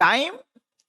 Time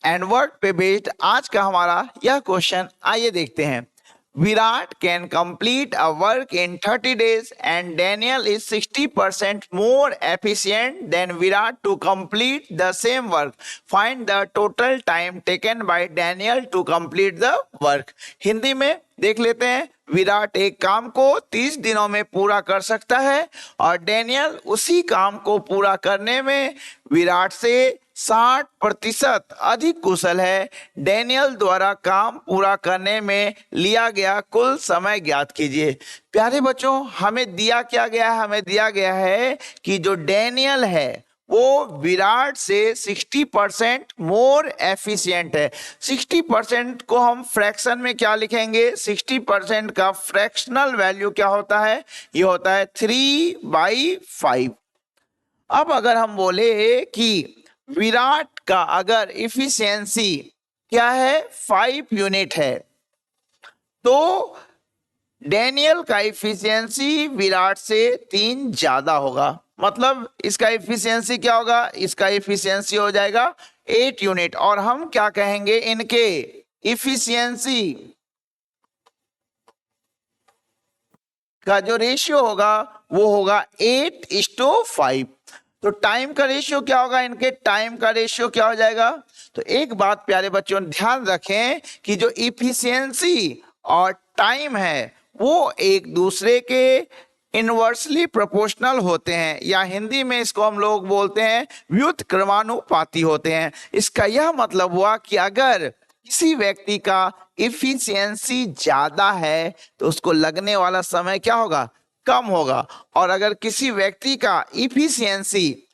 and work पे based आज का हमारा यह क्वेश्चन आइए देखते हैं। Virat can complete a work in 30 days and Daniel is 60% more efficient than Virat to complete the same work. Find the total time taken by Daniel to complete the work. Hindi में देख लेते हैं। विराट एक काम को 30 दिनों में पूरा कर सकता है और डैनियल उसी काम को पूरा करने में विराट से 60% अधिक कुशल है। डैनियल द्वारा काम पूरा करने में लिया गया कुल समय ज्ञात कीजिए। प्यारे बच्चों, हमें दिया क्या गया है? हमें दिया गया है कि जो डैनियल है वो विराट से 60% मोर एफिशिएंट है। 60% को हम फ्रैक्शन में क्या लिखेंगे? 60% का फ्रैक्शनल वैल्यू क्या होता है? ये होता है 3/5। अब अगर हम बोले कि विराट का अगर इफिशियंसी क्या है? 5 यूनिट है, तो डैनियल का इफिशियंसी विराट से 3 ज्यादा होगा। मतलब इसका इफिशियंसी क्या होगा? इसका इफिशियंसी हो जाएगा 8 यूनिट। और हम क्या कहेंगे? इनके इफिशियंसी का जो रेशियो होगा वो होगा 8:5। तो टाइम का रेशियो क्या होगा? इनके टाइम का रेशियो क्या हो जाएगा? तो एक बात प्यारे बच्चों ध्यान रखें कि जो इफिशियंसी और टाइम है वो एक दूसरे के इनवर्सली प्रोपोर्शनल होते हैं, या हिंदी में इसको हम लोग बोलते हैं व्युत्क्रमानुपाती होते हैं। इसका यह मतलब हुआ कि अगर किसी व्यक्ति का इफिशियंसी ज्यादा है तो उसको लगने वाला समय क्या होगा? कम होगा। और अगर किसी व्यक्ति का इफिशियंसी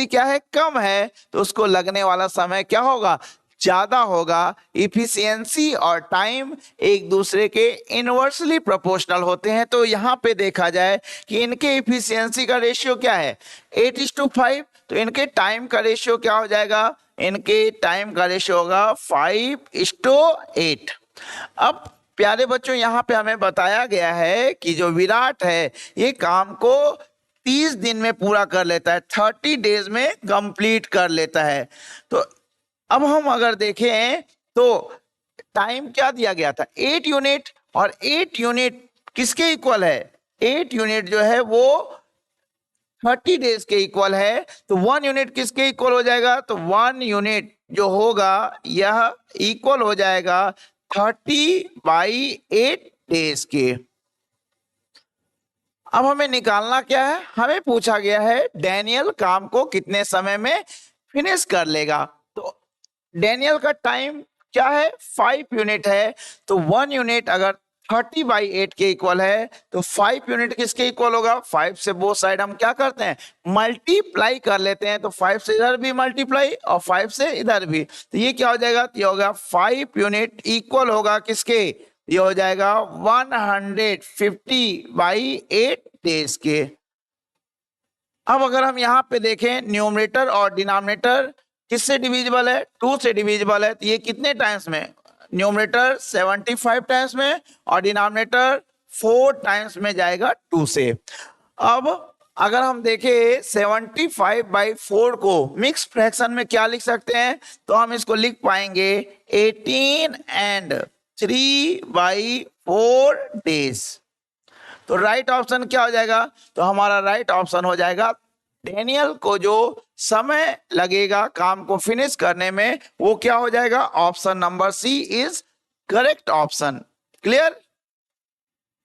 क्या है? कम है, तो उसको लगने वाला समय क्या होगा? ज्यादा होगा। इफिशियंसी और टाइम एक दूसरे के इनवर्सली प्रोपोर्शनल होते हैं। तो यहाँ पे देखा जाए कि इनके इफिशियंसी का रेशियो क्या है? 8:5। तो इनके टाइम का रेशियो क्या हो जाएगा? इनके टाइम का रेशियो होगा 5:8। अब प्यारे बच्चों यहाँ पे हमें बताया गया है कि जो विराट है ये काम को 30 दिन में पूरा कर लेता है, 30 डेज में कंप्लीट कर लेता है। तो अब हम अगर देखें तो टाइम क्या दिया गया था? 8 यूनिट। और 8 यूनिट किसके इक्वल है? 8 यूनिट जो है वो 30 डेज के इक्वल है। तो 1 यूनिट किसके इक्वल हो जाएगा? तो 1 यूनिट जो होगा यह इक्वल हो जाएगा 30/8 डेज के। अब हमें निकालना क्या है? हमें पूछा गया है डैनियल काम को कितने समय में फिनिश कर लेगा। तो डैनियल का टाइम क्या है? 5 यूनिट है। तो 1 यूनिट अगर 30/8 के इक्वल है तो 5 यूनिट किसके इक्वल होगा? 5 से बोथ साइड हम क्या करते हैं? मल्टीप्लाई कर लेते हैं। तो 5 से इधर भी मल्टीप्लाई और 5 से इधर भी। तो ये क्या हो जाएगा? ये होगा 5 यूनिट इक्वल होगा किसके? ये हो जाएगा 150/8 डेज के। अब अगर हम यहाँ पे देखें न्यूमरेटर और डिनोमिनेटर किससे डिविजिबल है? 2 से डिविजिबल है। तो ये कितने टाइम्स में? न्यूमरेटर 75 टाइम्स में और डिनोमिनेटर 4 टाइम्स में जाएगा 2 से। अब अगर हम देखें 75/4 को मिक्स फ्रैक्शन में क्या लिख सकते हैं? तो हम इसको लिख पाएंगे 18 एंड 3/4 डेज। तो राइट ऑप्शन क्या हो जाएगा? तो हमारा राइट ऑप्शन हो जाएगा डैनियल को जो समय लगेगा काम को फिनिश करने में वो क्या हो जाएगा? Option number C is correct option. Clear?